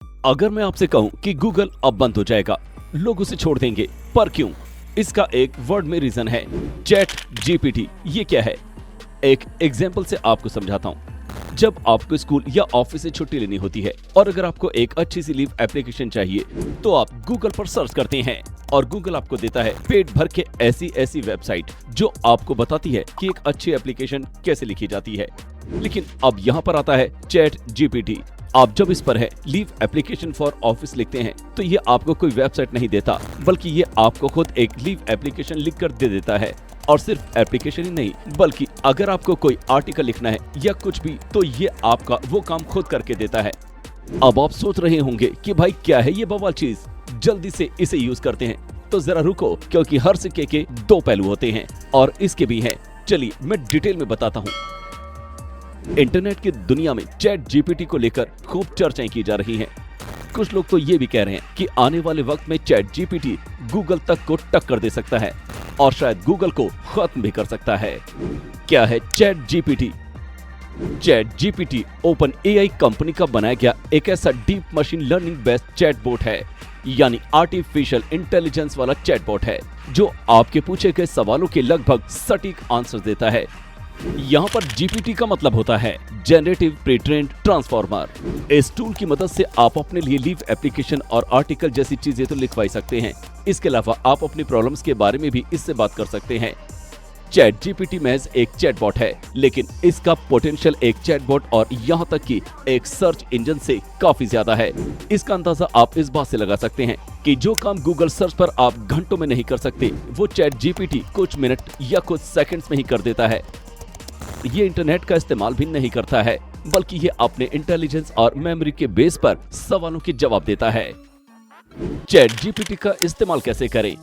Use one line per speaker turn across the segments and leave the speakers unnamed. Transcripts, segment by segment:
अगर मैं आपसे कहूं कि गूगल अब बंद हो जाएगा, लोग उसे छोड़ देंगे, पर क्यों? इसका एक वर्ड में रीजन है, चैट जीपीटी। ये क्या है? एक एग्जाम्पल से आपको समझाता हूँ। जब आपको स्कूल या ऑफिस से छुट्टी लेनी होती है और अगर आपको एक अच्छी सी लीव एप्लीकेशन चाहिए तो आप गूगल पर सर्च करते हैं और गूगल आपको देता है पेट भर के ऐसी वेबसाइट जो आपको बताती है कि एक अच्छी एप्लीकेशन कैसे लिखी जाती है। लेकिन अब यहाँ पर आता है चैट जीपीटी। आप जब इस पर है लीव एप्लीकेशन फॉर ऑफिस लिखते हैं तो ये आपको कोई वेबसाइट नहीं देता, बल्कि ये आपको खुद एक लीव एप्लीकेशन लिखकर दे देता है। और सिर्फ एप्लीकेशन ही नहीं, बल्कि अगर आपको कोई आर्टिकल लिखना है या कुछ भी, तो ये आपका वो काम खुद करके देता है। अब आप सोच रहे होंगे कि भाई क्या है ये बवाल चीज, जल्दी से इसे यूज करते हैं। तो जरा रुको, क्योंकि हर सिक्के के दो पहलू होते हैं और इसके भी हैं। चलिए मैं डिटेल में बताता हूँ। इंटरनेट की दुनिया में चैट जीपीटी को लेकर खूब चर्चाएं की जा रही हैं। कुछ लोग तो ये भी कह रहे हैं कि आने वाले वक्त में चैट जीपीटी गूगल तक को टक्कर दे सकता है और शायद गूगल को खत्म भी कर सकता है। क्या है chat GPT? Chat GPT open AI company का बनाया गया एक ऐसा deep machine learning based chatbot है, यानी आर्टिफिशियल इंटेलिजेंस वाला चैटबॉट है, जो आपके पूछे गए सवालों के लगभग सटीक आंसर देता है। यहाँ पर जीपीटी का मतलब होता है जनरेटिव प्री ट्रेन्ड ट्रांसफॉर्मर। इस टूल की मदद से आप अपने लिए लीव एप्लीकेशन और आर्टिकल जैसी चीजें तो लिखवाई सकते हैं। इसके अलावा आप अपनी प्रॉब्लम्स के बारे में भी इससे बात कर सकते हैं। चैट जीपीटी महज एक चैटबॉट है, लेकिन इसका पोटेंशियल एक चैटबॉट और यहाँ तक कि एक सर्च इंजन से काफी ज्यादा है। इसका अंदाजा आप इस बात से लगा सकते हैं कि जो काम गूगल सर्च पर आप घंटों में नहीं कर सकते, वो चैट जीपीटी कुछ मिनट या कुछ सेकंड्स में ही कर देता है। ये इंटरनेट का इस्तेमाल भी नहीं करता है, बल्कि ये अपने इंटेलिजेंस और मेमोरी के बेस पर सवालों के जवाब देता है। चैट जीपीटी का इस्तेमाल कैसे करें?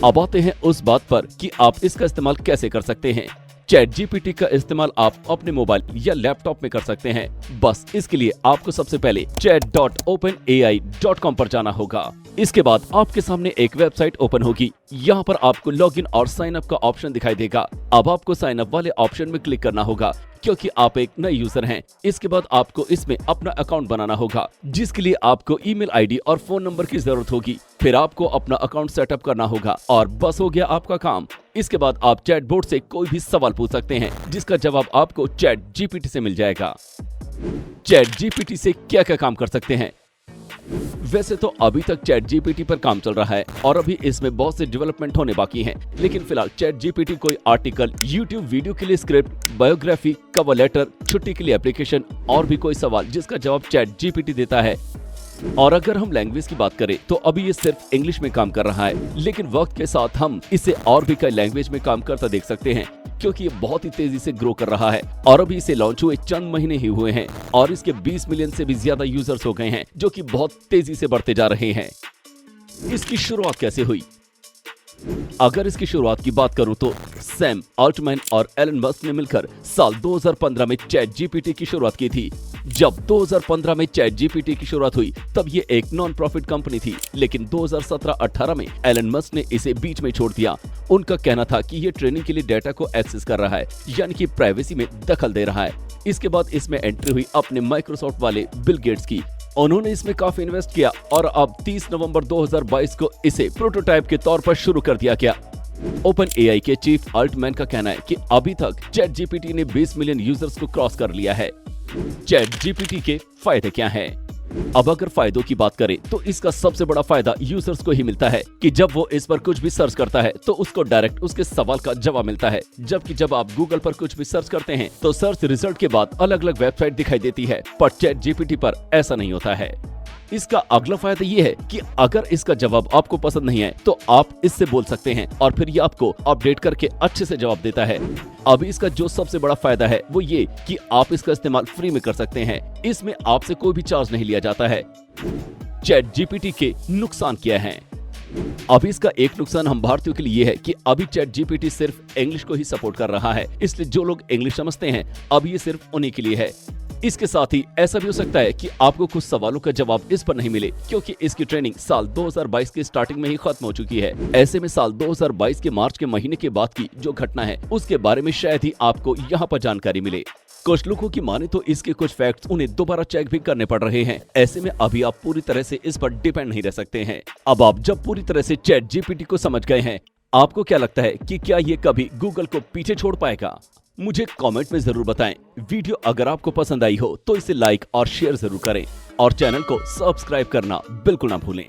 अब आते हैं उस बात पर कि आप इसका इस्तेमाल कैसे कर सकते हैं। चैट जीपीटी का इस्तेमाल आप अपने मोबाइल या लैपटॉप में कर सकते हैं। बस इसके लिए आपको सबसे पहले chat.openai.com पर जाना होगा। इसके बाद आपके सामने एक वेबसाइट ओपन होगी। यहाँ पर आपको लॉगिन और साइन अप का ऑप्शन दिखाई देगा। अब आपको साइन अप वाले ऑप्शन में क्लिक करना होगा, क्योंकि आप एक नए यूजर हैं। इसके बाद आपको इसमें अपना अकाउंट बनाना होगा, जिसके लिए आपको ईमेल आईडी और फोन नंबर की जरूरत होगी। फिर आपको अपना अकाउंट सेटअप करना होगा और बस हो गया आपका काम। इसके बाद आप चैटबॉट से कोई भी सवाल पूछ सकते हैं, जिसका जवाब आपको चैट जीपीटी से मिल जाएगा। चैट जीपीटी से क्या क्या काम कर सकते हैं? वैसे तो अभी तक चैट जीपीटी पर काम चल रहा है और अभी इसमें बहुत से डेवलपमेंट होने बाकी हैं। लेकिन फिलहाल चैट जीपीटी कोई आर्टिकल, यूट्यूब वीडियो के लिए स्क्रिप्ट, बायोग्राफी, कवर लेटर, छुट्टी के लिए एप्लीकेशन और भी कोई सवाल जिसका जवाब चैट जीपीटी देता है। और अगर हम लैंग्वेज की बात करें तो अभी ये सिर्फ इंग्लिश में काम कर रहा है, लेकिन वक्त के साथ हम इसे और भी कई लैंग्वेज में काम करता देख सकते हैं, क्योंकि ये बहुत ही तेजी से ग्रो कर रहा है और अभी इसे लॉन्च हुए चंद महीने ही हुए हैं और इसके 20 मिलियन से भी ज्यादा यूजर्स हो गए हैं, जो कि बहुत तेजी से बढ़ते जा रहे हैं। इसकी शुरुआत कैसे हुई? अगर इसकी शुरुआत की बात करूं तो सैम अल्टमैन और एलन मस्क ने मिलकर साल 2015 में चैट जीपीटी की शुरुआत की थी। जब 2015 में चैट जीपीटी की शुरुआत हुई तब ये एक नॉन प्रॉफिट कंपनी थी, लेकिन 2017-18 में एलन मस्क ने इसे बीच में छोड़ दिया। उनका कहना था कि ये ट्रेनिंग के लिए डेटा को एक्सेस कर रहा है, यानी कि प्राइवेसी में दखल दे रहा है। इसके बाद इसमें एंट्री हुई अपने माइक्रोसॉफ्ट वाले बिल गेट्स की। उन्होंने इसमें काफी इन्वेस्ट किया और अब 30 नवंबर 2022 को इसे प्रोटोटाइप के तौर पर शुरू कर दिया गया। ओपन एआई के चीफ अल्टमैन का कहना है कि अभी तक चैट जीपीटी ने 20 मिलियन यूजर्स को क्रॉस कर लिया है। चैट जीपीटी के फायदे क्या हैं? अब अगर फायदों की बात करें तो इसका सबसे बड़ा फायदा यूजर्स को ही मिलता है कि जब वो इस पर कुछ भी सर्च करता है तो उसको डायरेक्ट उसके सवाल का जवाब मिलता है। जबकि जब आप गूगल पर कुछ भी सर्च करते हैं तो सर्च रिजल्ट के बाद अलग अलग वेबसाइट दिखाई देती है, पर चैट जीपीटी पर ऐसा नहीं होता है। इसका अगला फायदा ये है कि अगर इसका जवाब आपको पसंद नहीं है तो आप इससे बोल सकते हैं और फिर ये आपको अपडेट करके अच्छे से जवाब देता है। अभी इसका जो सबसे बड़ा फायदा है वो ये कि आप इसका इस्तेमाल फ्री में कर सकते हैं। इसमें आपसे कोई भी चार्ज नहीं लिया जाता है। चैट जीपीटी के नुकसान क्या हैं? अभी इसका एक नुकसान हम भारतीयों के लिए ये है कि अभी चैट जीपीटी सिर्फ इंग्लिश को ही सपोर्ट कर रहा है, इसलिए जो लोग इंग्लिश समझते हैं अभी ये सिर्फ उन्हीं के लिए है। इसके साथ ही ऐसा भी हो सकता है कि आपको कुछ सवालों का जवाब इस पर नहीं मिले, क्योंकि इसकी ट्रेनिंग साल 2022 के स्टार्टिंग में ही खत्म हो चुकी है। ऐसे में साल 2022 के मार्च के महीने के बाद की जो घटना है उसके बारे में शायद ही आपको यहाँ पर जानकारी मिले। कुछ लोगों की माने तो इसके कुछ फैक्ट्स उन्हें दोबारा चेक भी करने पड़ रहे हैं। ऐसे में अभी आप पूरी तरह से इस पर डिपेंड नहीं रह सकते हैं। अब आप जब पूरी तरह से चैट जीपीटी को समझ गए हैं, आपको क्या लगता है कि क्या ये कभी गूगल को पीछे छोड़ पाएगा? मुझे कमेंट में जरूर बताएं। वीडियो अगर आपको पसंद आई हो तो इसे लाइक और शेयर जरूर करें और चैनल को सब्सक्राइब करना बिल्कुल ना भूलें।